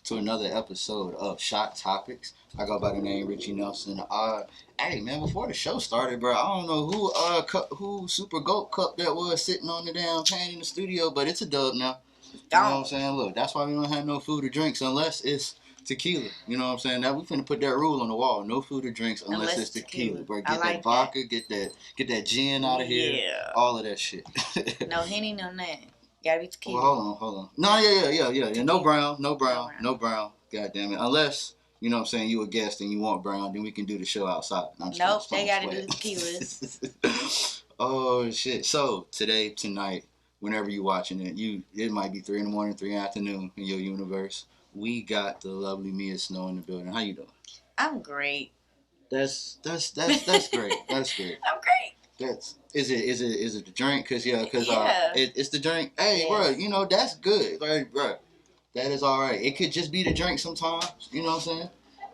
to another episode of Shot Topics. I go by the name Richie Nelson. Hey man, before the show started, bro, I don't know who Super Goat Cup that was sitting on the damn pan in the studio, but it's a dub now. You know what I'm saying? Look, that's why we don't have no food or drinks unless it's tequila. You know what I'm saying? Now we finna put that rule on the wall. No food or drinks unless it's tequila. Bro, get that vodka, get that gin out of here. Yeah. All of that shit. No Henny, no nothing. Gotta be tequila. Well, hold on. No, yeah. No brown. God damn it. Unless, you know what I'm saying, you a guest and you want brown, then we can do the show outside. Nope, they gotta do the tequilas. Oh shit. So tonight, whenever you watching it, it might be 3 a.m, 3 afternoon in your universe. We got the lovely Mia Snow in the building. How you doing? I'm great. That's great. That's great. I'm great. Is it the drink? Cause it's the drink. Hey, bro, you know that's good. Like, bro, that is all right. It could just be the drink sometimes. You know what I'm saying?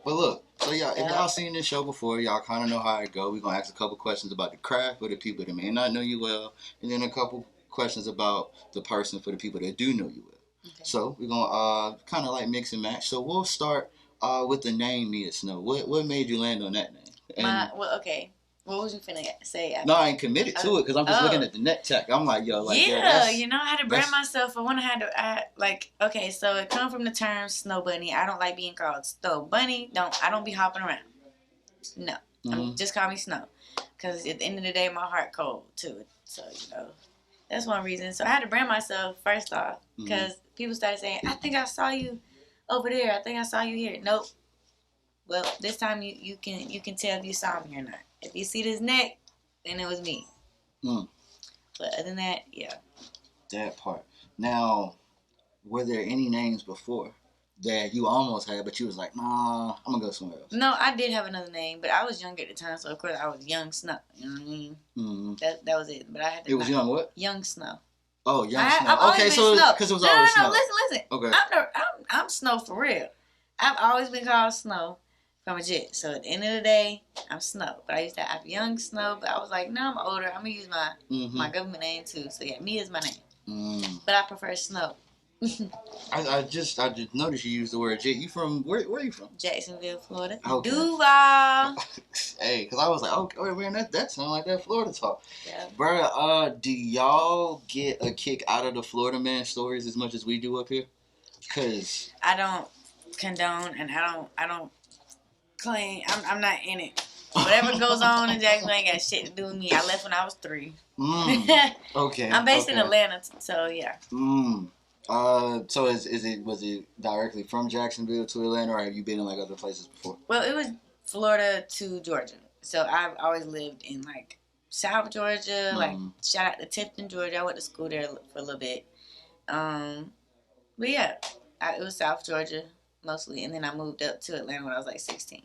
But look, so if y'all seen this show before, y'all kind of know how it go. We're gonna ask a couple questions about the craft for the people that may not know you well, and then a couple questions about the person for the people that do know you well. Okay. So we're gonna kind of like mix and match. So we'll start with the name Mia Snow. What made you land on that name? Okay. What was you finna say? No, I ain't committed to it because I'm just looking at the net tech. I'm like, yo, like you know, I had to brand myself. Okay, so it come from the term snow bunny. I don't like being called Snow Bunny. I don't be hopping around. No, just call me Snow, because at the end of the day, my heart cold too. So that's one reason. So I had to brand myself first off because people started saying, "I think I saw you over there. I think I saw you here." Nope. Well, this time you can tell if you saw me or not. If you see this neck, then it was me. But other than that, yeah. That part. Now, were there any names before that you almost had, but you was like, nah, I'm gonna go somewhere else? No, I did have another name, but I was young at the time, so of course I was Young Snow. You know what I mean? Mm-hmm. That was it. But I had to. It was Young what? Young Snow. Oh, Young Snow. Okay, so because it was always Snow. No, listen. Okay. I'm Snow for real. I've always been called Snow. From a jet. So at the end of the day, I'm Snow. But I used to have Young Snow, but I was like, no, I'm older. I'm going to use my government name too. So yeah, Mia is my name. But I prefer Snow. I just noticed you used the word jet. You from, where are you from? Jacksonville, Florida. Okay. Duval. Hey, because I was like, okay, man, that sounds like that Florida talk. Yeah. Bro, do y'all get a kick out of the Florida man stories as much as we do up here? Because I don't condone and I don't claim. I'm not in it. Whatever goes on in Jacksonville ain't got shit to do with me. I left when I was 3. Okay. I'm based in Atlanta, so yeah. So was it directly from Jacksonville to Atlanta, or have you been in like other places before? Well, it was Florida to Georgia. So I've always lived in like South Georgia. Like shout out to Tifton, Georgia. I went to school there for a little bit. But yeah, it was South Georgia mostly, and then I moved up to Atlanta when I was like 16.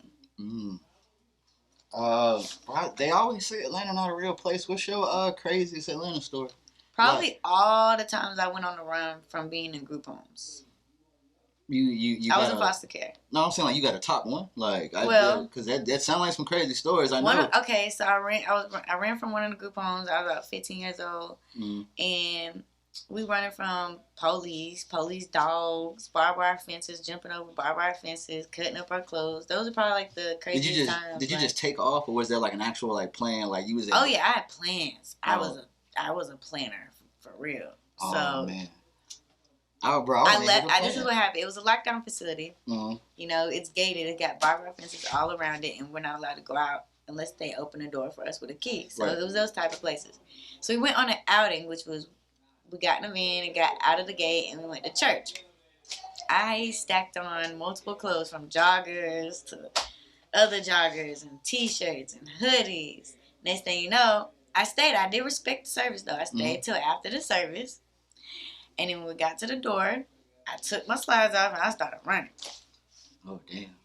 They always say Atlanta not a real place. What's your craziest Atlanta story? Probably all the times I went on the run from being in group homes. I was in foster care. No, I'm saying like you got a top one, like because that sounds like some crazy stories. I know. Okay, so I ran from one of the group homes. I was about 15 years old, and we running from police dogs, barbed wire fences, jumping over barbed wire fences, cutting up our clothes. Those are probably like the craziest times. Did you just take off, or was there like an actual like plan? Like you was. Oh yeah, I had plans. I was a planner for real. Oh so, man. Oh, bro. This is what happened. It was a lockdown facility. You know, it's gated. It got barbed wire fences all around it, and we're not allowed to go out unless they open the door for us with a key. So it was those type of places. So we went on an outing, which was. We got in a van and got out of the gate and we went to church. I stacked on multiple clothes from joggers to other joggers and t-shirts and hoodies. Next thing you know, I stayed. I did respect the service though. I stayed till after the service. And then when we got to the door, I took my slides off and I started running. Oh, damn.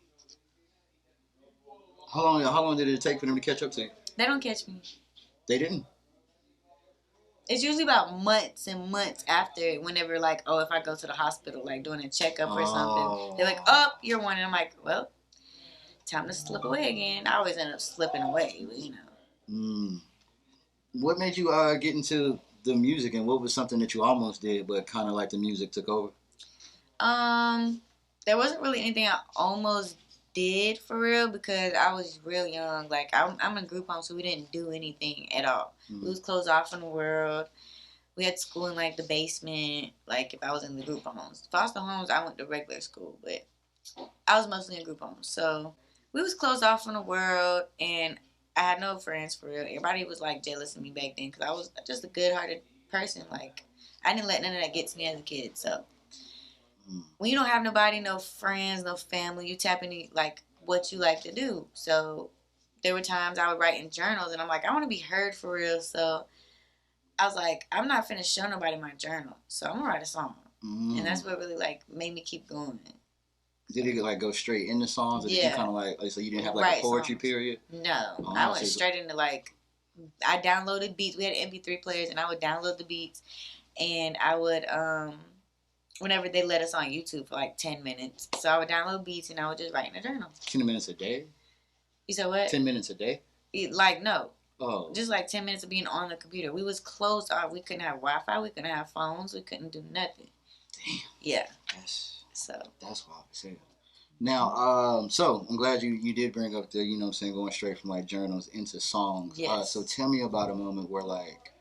How long did it take for them to catch up to you? They don't catch me. They didn't? It's usually about months and months after, whenever, like, if I go to the hospital, like, doing a checkup or something. They're like, you're one. And I'm like, well, time to slip away again. I always end up slipping away, but, you know. What made you get into the music, and what was something that you almost did, but kind of like the music took over? there wasn't really anything I almost did for real because I was real young. Like I'm in group home, so we didn't do anything at all. We was closed off from the world. We had school in like the basement. Like if I was in the group homes, foster homes, I went to regular school, but I was mostly in group homes. So we was closed off from the world, and I had no friends for real. Everybody was like jealous of me back then because I was just a good-hearted person. Like I didn't let none of that get to me as a kid. So when you don't have nobody, no friends, no family, you tap into like what you like to do. So there were times I would write in journals, and I'm like, I want to be heard for real. So I was like, I'm not finna show nobody my journal, so I'm gonna write a song, and that's what really like made me keep going. Did it like go straight into songs, or did you kind of like so you didn't have like a poetry period? No, I went straight into like I downloaded beats. We had MP3 players, and I would download the beats, and I would whenever they let us on YouTube for like 10 minutes, so I would download beats and I would just write in a journal. 10 minutes a day? You said what? 10 minutes a day? Like no. Oh. Just like 10 minutes of being on the computer. We was closed off. We couldn't have Wi-Fi. We couldn't have phones. We couldn't do nothing. Damn. Yeah. That's wild to say. Now, so I'm glad you did bring up the, going straight from like journals into songs. Yes. So tell me about a moment where like,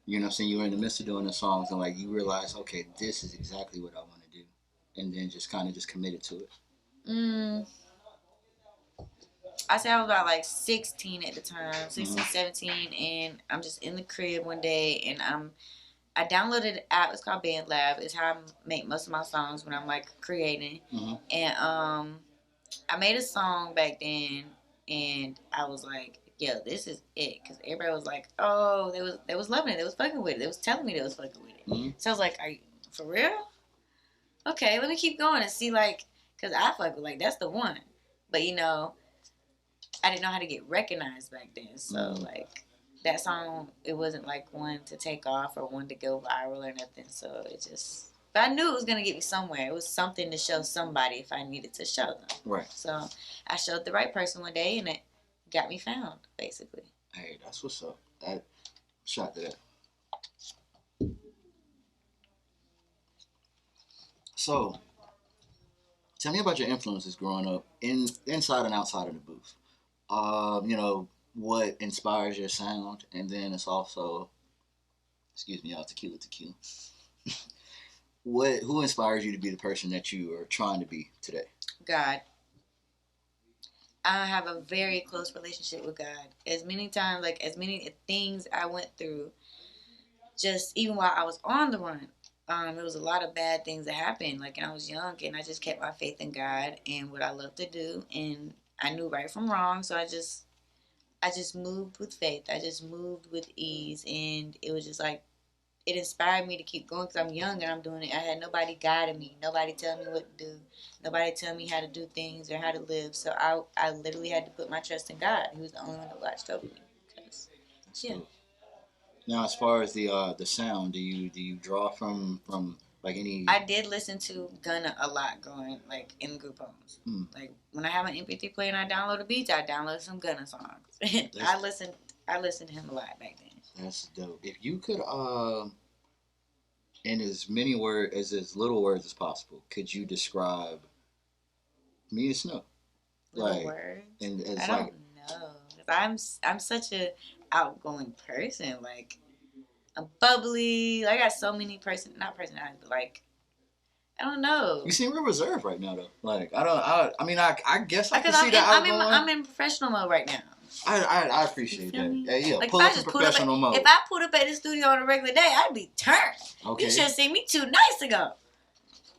you were in the midst of doing the songs and like you realized, okay, this is exactly what I want to do, and then just kind of just committed to it. I say I was about like 16 at the time, 16, 17, and I'm just in the crib one day, and I downloaded an app. It's called Band Lab. It's how I make most of my songs when I'm like creating. And I made a song back then, and I was like, yo, this is it, because everybody was like, oh, they was loving it, they was fucking with it, they was telling me they was fucking with it. So I was like, are you for real? Okay, let me keep going and see, like, because I fuck with, like, that's the one. But I didn't know how to get recognized back then, so like that song, it wasn't like one to take off or one to go viral or nothing. So it just, but I knew it was gonna get me somewhere. It was something to show somebody if I needed to show them. Right. So I showed the right person one day, and it got me found, basically. Hey, that's what's up. That shot to that. So, tell me about your influences growing up inside and outside of the booth. What inspires your sound, and then it's also, excuse me, y'all, tequila. Who inspires you to be the person that you are trying to be today? God. I have a very close relationship with God. As many things I went through, just even while I was on the run, it was a lot of bad things that happened. Like, I was young, and I just kept my faith in God and what I love to do, and I knew right from wrong, so I just moved with faith. I just moved with ease, and it was just like, it inspired me to keep going because I'm young and I'm doing it. I had nobody guiding me, nobody telling me what to do, nobody telling me how to do things or how to live. So I literally had to put my trust in God, who's the only one that watched over me. Cool. Now, as far as the sound, do you draw from like any? I did listen to Gunna a lot growing like in group homes. Like when I have an MP3 player and I download the beats, I download some Gunna songs. I listened to him a lot back then. That's dope. If you could, in as many words as little words as possible, could you describe Me to Snow? Little words. And as I don't know. I'm such a outgoing person. Like, I'm bubbly. I got so many not personalities, but like, I don't know. You seem real reserved right now, though. Like, I guess I can see that. I'm in professional mode right now. I appreciate that. Yeah. Like, pull up in professional mode. If I pulled up at the studio on a regular day, I'd be turned. Okay. You should have seen me 2 nights ago.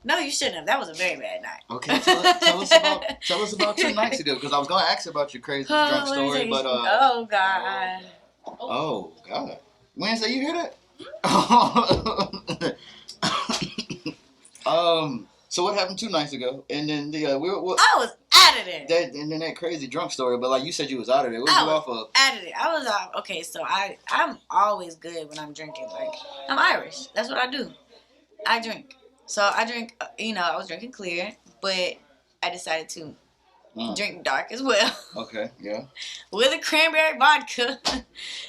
No, you shouldn't have. That was a very bad night. Okay, tell us about 2 nights ago, because I was going to ask about your crazy drunk story, but oh God. Oh God. Wednesday, you hear that? So what happened 2 nights ago? And then I was out of there. And then that crazy drunk story, but like you said, you was out of there. What was you off of? Out of there. I was off. Okay, so I'm always good when I'm drinking. Like, I'm Irish. That's what I do. I drink. So I drink. I was drinking clear, but I decided to drink dark as well. Okay. Yeah. With a cranberry vodka.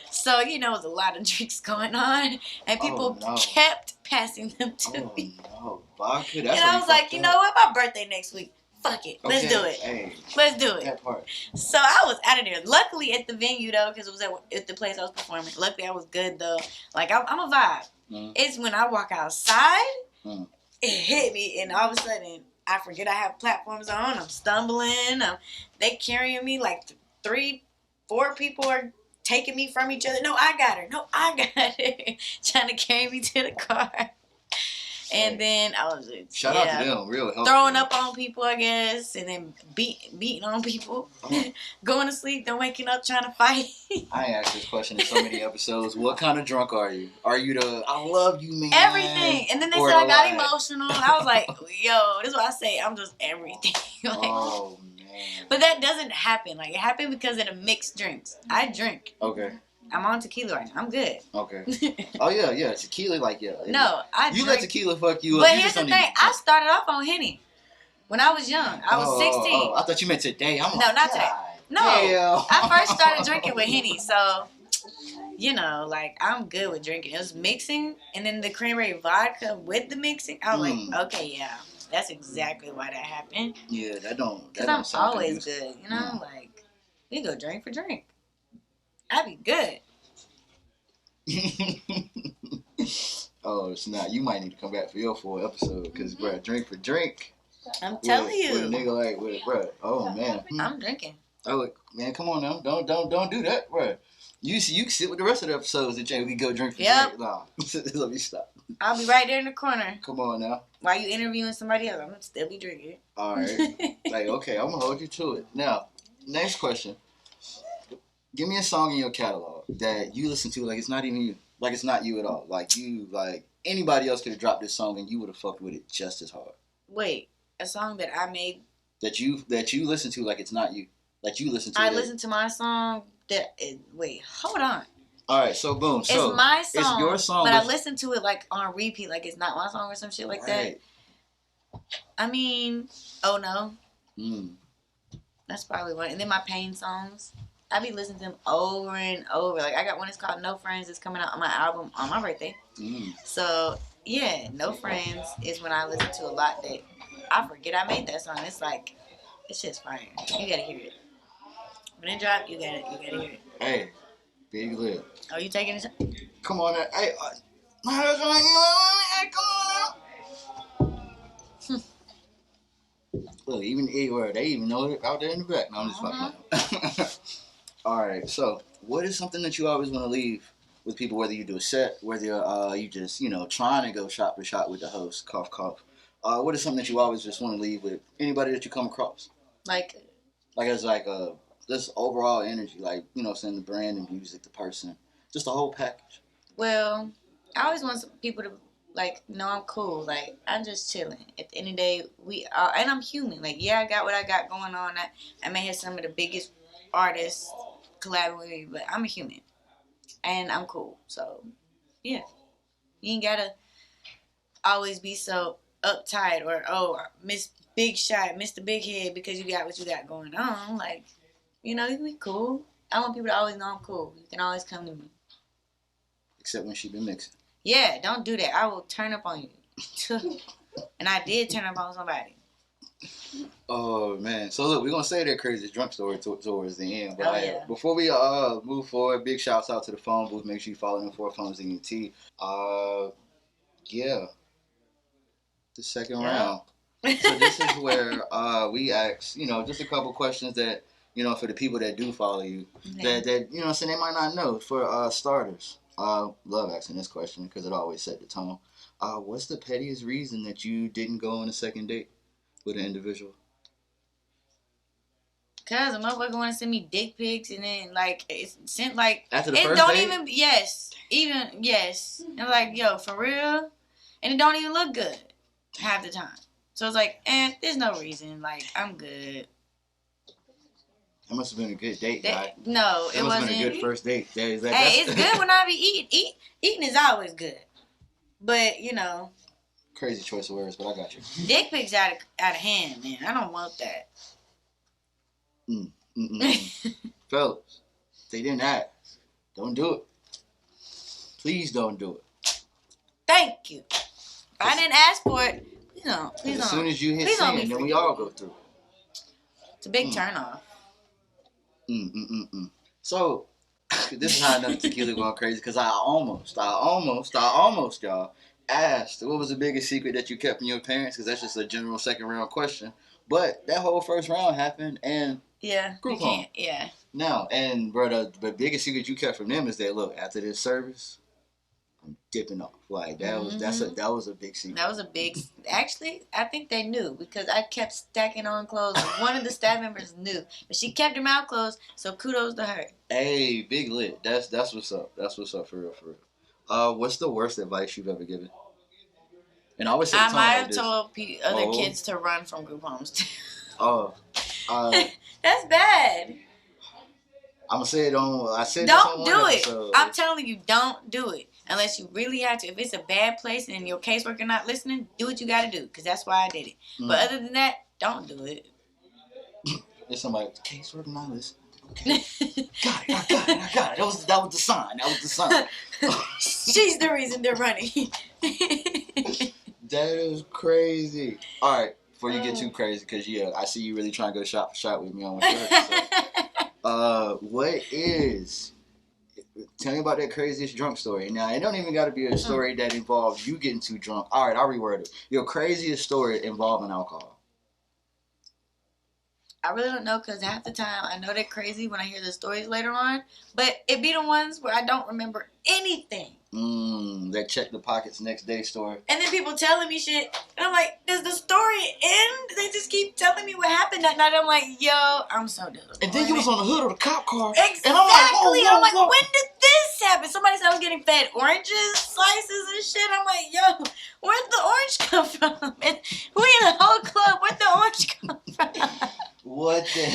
So it was a lot of drinks going on, and people kept passing them to me. No. Vodka? And I was like, you know what? My birthday next week. Fuck it. Let's do it. Hey, let's do it. That part. So I was out of there. Luckily at the venue though, because it was at the place I was performing. Luckily I was good though. Like I'm a vibe. It's when I walk outside, it hit me, and all of a sudden I forget I have platforms on. I'm stumbling. They carrying me like 3, 4 people are taking me from each other. No, I got her. No, I got her. Trying to carry me to the car. And then I was just, shout out to them, real helpful. Throwing up on people, I guess, and then beating on people, going to sleep, then waking up trying to fight. I ain't asked this question in so many episodes. What kind of drunk are you? Are you the I love you man? Everything. And then they said I got emotional. I was like, yo, this is what I say. I'm just everything. Like, oh man. But that doesn't happen. Like it happened because of the mixed drinks. I drink. Okay. I'm on tequila right now. I'm good. Okay. Oh yeah. Tequila, like No, I. You let tequila fuck you up. But here's the thing. I started off on Henny when I was young. I was 16. I thought you meant today. No, not today. No, I first started drinking with Henny, so like I'm good with drinking. It was mixing, and then the cranberry vodka with the mixing. I was like, okay, yeah, that's exactly why that happened. Yeah, that don't. Because I'm always good, like we go drink for drink. I'd be good. Oh, snap. You might need to come back for your full episode because, bro, drink for drink. I'm telling you. With a nigga like, bro, oh, man. I'm drinking. Oh, man, come on now. Don't do that, bro. You can sit with the rest of the episodes and we go drink for drink. Nah, let me stop. I'll be right there in the corner. Come on now. While you interviewing somebody else, I'm going to still be drinking. All right. Like, okay, I'm going to hold you to it. Now, next question. Give me a song in your catalog that you listen to like it's not even you. Like it's not you at all. Like anybody else could have dropped this song and you would have fucked with it just as hard. Wait, a song that I made that you listen to like it's not you. Like you listen to I listen to my song wait, hold on. All right, so boom. So it's my song. It's your song. But I listen to it like on repeat, like it's not my song or some shit like that. I mean, oh no. That's probably one. And then my pain songs. I be listening to them over and over. Like I got one that's called No Friends that's coming out on my album on my birthday. So yeah, No Friends is when I listen to a lot that I forget I made that song. It's like it's just fire. You gotta hear it. When it drop, you gotta hear it. Hey, big lip. Oh, you taking it? Come on, hey, look, even they even know it out there in the back. No, I'm just fucking. All right, so what is something that you always want to leave with people, whether you do a set, whether you just, trying to go shot for shot with the host, cough, cough. What is something that you always just want to leave with anybody that you come across? Like it's like this overall energy, like, saying the brand and music, the person, just the whole package. Well, I always want people to, know I'm cool. Like, I'm just chilling. At the end of the day, and I'm human. Like, yeah, I got what I got going on. I may have some of the biggest artists collabing with me, but I'm a human. And I'm cool. So, yeah. You ain't gotta always be so uptight or, miss big shot, Mr. Big Head because you got what you got going on. Like, you can be cool. I want people to always know I'm cool. You can always come to me. Except when she been mixing. Yeah, don't do that. I will turn up on you. And I did turn up on somebody. Oh, man. So, look, we're going to say that crazy drunk story towards the end. But before we move forward, big shouts out to the phone booth. Make sure you follow them 4 Phones ENT. Yeah. The second round. So this is where we ask, just a couple questions that, for the people that do follow you, that so they might not know. For starters, love asking this question because it always set the tone. What's the pettiest reason that you didn't go on a second date with an individual? Cause a motherfucker want to send me dick pics and then it's sent after the first date? Yes. And yo, for real, and it don't even look good half the time. So it's there's no reason. I'm good. That must have been a good date, guy. No, it wasn't. It must have been a good first date. It's good when I be eating. Eating is always good. But, Crazy choice of words, but I got you. Dick pics out of hand, man. I don't want that. Fellas, they didn't ask. Don't do it. Please don't do it. Thank you. If I didn't ask for it, don't. Please don't. As soon as you hit sin, then we all go through. It's a big turnoff. So, this is how I know tequila going crazy, because I almost, y'all, asked what was the biggest secret that you kept from your parents, because that's just a general second round question. But that whole first round happened, and group home. Yeah. Now, and bro, the biggest secret you kept from them is that, look, after this service, I'm dipping off. Like that was that was a big secret. That was a big. Actually, I think they knew because I kept stacking on clothes. One of the staff members knew, but she kept her mouth closed. So kudos to her. Hey, big lit. That's what's up. That's what's up for real. What's the worst advice you've ever given? And I always say I might have told other kids to run from group homes. That's bad. I'm gonna say it on. I said don't do it. I'm telling you, don't do it unless you really have to. If it's a bad place and your caseworker not listening, do what you got to do because that's why I did it. But other than that, don't do it. If somebody caseworker not listening, okay, I got it. That was the sign. That was the sign. She's the reason they're running. That is crazy. All right, before you get too crazy, because I see you really trying to go shot for shot with me on my shirt. What is? Tell me about that craziest drunk story. Now, it don't even got to be a story that involves you getting too drunk. All right, I'll reword it. Your craziest story involving alcohol. I really don't know because half the time I know they're crazy when I hear the stories later on, but it be the ones where I don't remember anything. That check the pockets next day story. And then people telling me shit, and I'm like, does the story end? They just keep telling me what happened that night. I'm like, yo, I'm so disappointed. And then you was on the hood of the cop car. Exactly. And I'm like, whoa. When did this happen? Somebody said I was getting fed oranges, slices, and shit. I'm like, yo, where'd the orange come from? And we in a whole club. Where'd the orange come from? What the?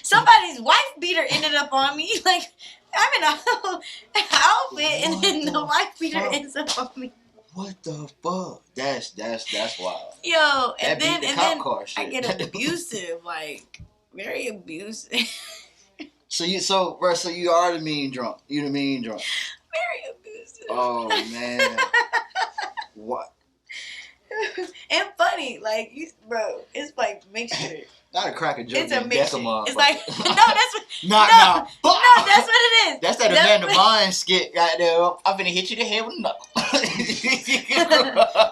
Somebody's wife beater ended up on me. Like, I'm in a whole outfit, and then the wife beater ends up on me. What the fuck? That's wild. Yo, and then I get abusive, like very abusive. So you are the mean drunk. You the mean drunk. Very abusive. Oh man. What? And funny, like bro, it's like mixture. Not a crack a joke. It's a mixture. It's like that's what. No, that's what it is. That's that Amanda Bynes skit right there. I'm finna hit you in the head with a knuckle.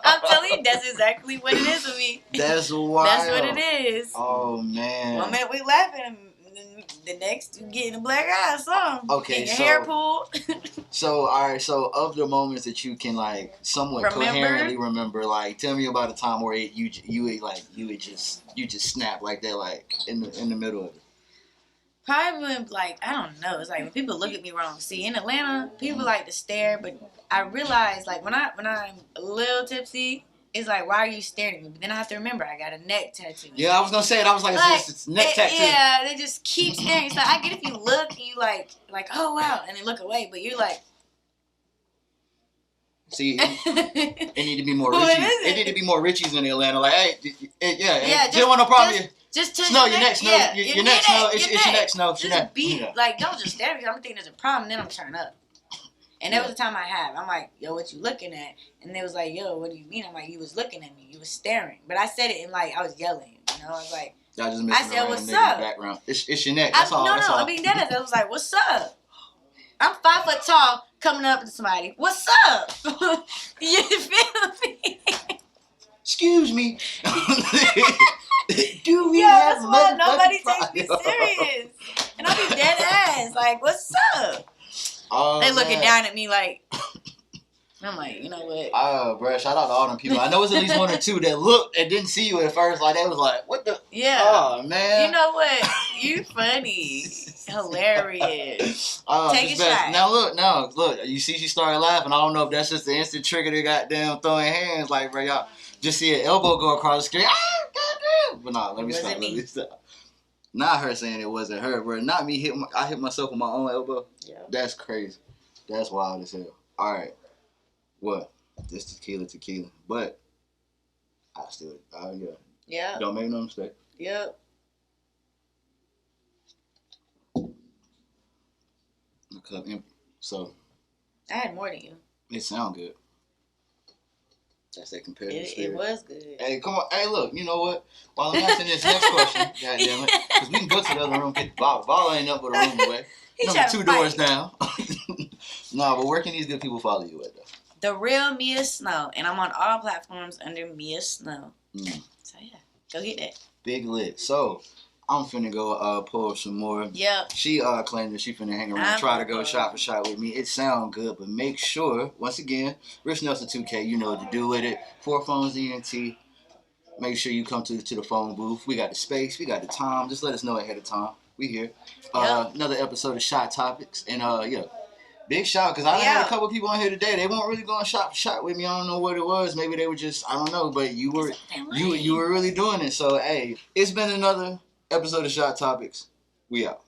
I'm telling you, that's exactly what it is with me. That's wild. That's what it is. Oh man. 1 minute we laughing, and the next you getting a black eye or something. Okay, your hair pulled. So all right, so of the moments that you can like somewhat coherently remember, like tell me about a time where you just snap like that, like in the middle of it. Probably when, like, I don't know. It's like when people look at me wrong. See, in Atlanta, people like to stare, but I realize like when I'm a little tipsy, it's like, why are you staring at me? But then I have to remember I got a neck tattoo. Yeah, I was gonna say it. I was like, it's neck tattoo. Yeah, they just keep staring. So I get if you look and you like, oh wow, and they look away, but you're like. See, it need to be more Richies. It need to be more Richies in Atlanta. Like, hey, yeah, you don't want no problem. Just your neck snow. Your neck snow. It's your neck snow. Just be like, don't just stare at me. I'm thinking there's a problem. Then I'm turning up. And that was the time I have. I'm like, yo, what you looking at? And they was like, yo, what do you mean? I'm like, you was looking at me. You was staring. But I said it in like I was yelling. You know, I was like, I said, what's up? Background. It's your neck. That's all. No. I mean, I was like, what's up? I'm 5 foot tall, coming up to somebody. What's up? You feel me? Excuse me. Do we have that's why nobody takes me serious. And I'll be dead ass. Like, what's up? They looking down at me like, I'm like, you know what? Bro, shout out to all them people. I know it's at least 1 or 2 that looked and didn't see you at first. Like, they was like, what the? Yeah. Oh, man. You know what? You funny. Hilarious. Take a shot. Now, look. You see she started laughing. I don't know if that's just the instant trigger to goddamn throwing hands. Like, bro, y'all just see an elbow go across the screen. Ah, goddamn. But nah, let me stop. Not her saying it wasn't her, bro. Not me. I hit myself with my own elbow. Yeah. That's crazy. That's wild as hell. All right. What? This tequila. But I still, yeah. Yeah. Don't make no mistake. Yep. The cup empty. So. I had more than you. It sound good. That's that competitive spirit. It was good. Hey, come on. Hey, look, you know what? While I'm answering this next question, goddamn it, because we can go to the other room, get the bottle. Bottle ain't up but a room away. Number 2 doors down. No, but where can these good people follow you at, though? The Real Mia Snow. And I'm on all platforms under Mia Snow. So, yeah. Go get that. Big lit. So, I'm finna go pull some more. Yep. She claimed that she finna hang around, try to go shot for shot with me. It sound good, but make sure, once again, Rich Nelson 2K, you know what to do with it. 4 phones ENT. Make sure you come to the phone booth. We got the space, we got the time. Just let us know ahead of time. We here. Another episode of Shot Topics. And yeah, big shout, because I had a couple people on here today. They weren't really going shot for shot with me. I don't know what it was. Maybe they were just, I don't know. But you were really doing it. So hey, it's been another episode of Shot Topics. We out.